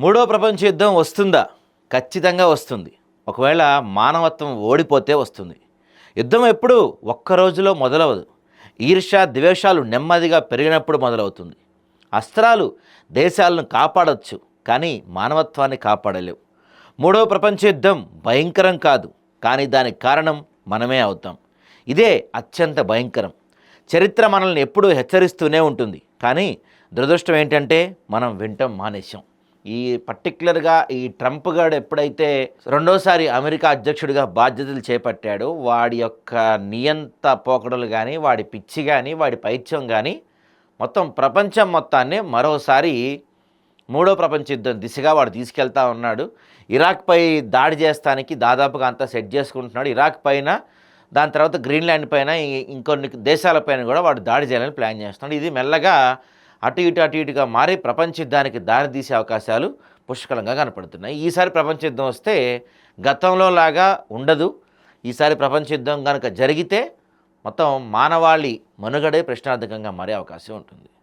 మూడో ప్రపంచ యుద్ధం వస్తుందా? ఖచ్చితంగా వస్తుంది. ఒకవేళ మానవత్వం ఓడిపోతే వస్తుంది. యుద్ధం ఎప్పుడు ఒక్క రోజులో మొదలవదు. ఈర్ష్య, ద్వేషాలు నెమ్మదిగా పెరిగినప్పుడు మొదలవుతుంది. అస్త్రాలు దేశాలను కాపాడవచ్చు, కానీ మానవత్వాన్ని కాపాడలేవు. మూడవ ప్రపంచ యుద్ధం భయంకరం కాదు, కానీ దానికి కారణం మనమే అవుతాం. ఇదే అత్యంత భయంకరం. చరిత్ర మనల్ని ఎప్పుడూ హెచ్చరిస్తూనే ఉంటుంది, కానీ దురదృష్టం ఏంటంటే మనం వింటం మానేశాం. ఈ పర్టిక్యులర్గా ఈ ట్రంప్ గాడు ఎప్పుడైతే రెండోసారి అమెరికా అధ్యక్షుడిగా బాధ్యతలు చేపట్టాడో వాడి యొక్క నియంత పోకడలు కానీ, వాడి పిచ్చి కానీ, వాడి పైత్యం కానీ మొత్తం ప్రపంచం మొత్తాన్ని మరోసారి మూడో ప్రపంచ యుద్ధం దిశగా వాడు తీసుకెళ్తా ఉన్నాడు. ఇరాక్పై దాడి చేస్తానికి దాదాపుగా అంతా సెట్ చేసుకుంటున్నాడు. ఇరాక్ పైన, దాని తర్వాత గ్రీన్లాండ్ పైన, ఇంకొన్ని దేశాలపైన కూడా వాడు దాడి చేయాలని ప్లాన్ చేస్తున్నాడు. ఇది మెల్లగా అటు ఇటుగా మారి ప్రపంచ యుద్ధానికి దారి తీసే అవకాశాలు పుష్కలంగా కనపడుతున్నాయి. ఈసారి ప్రపంచ యుద్ధం వస్తే గతంలో లాగా ఉండదు. ఈసారి ప్రపంచ యుద్ధం కనుక జరిగితే మొత్తం మానవాళి మనుగడే ప్రశ్నార్థకంగా మారే అవకాశం ఉంటుంది.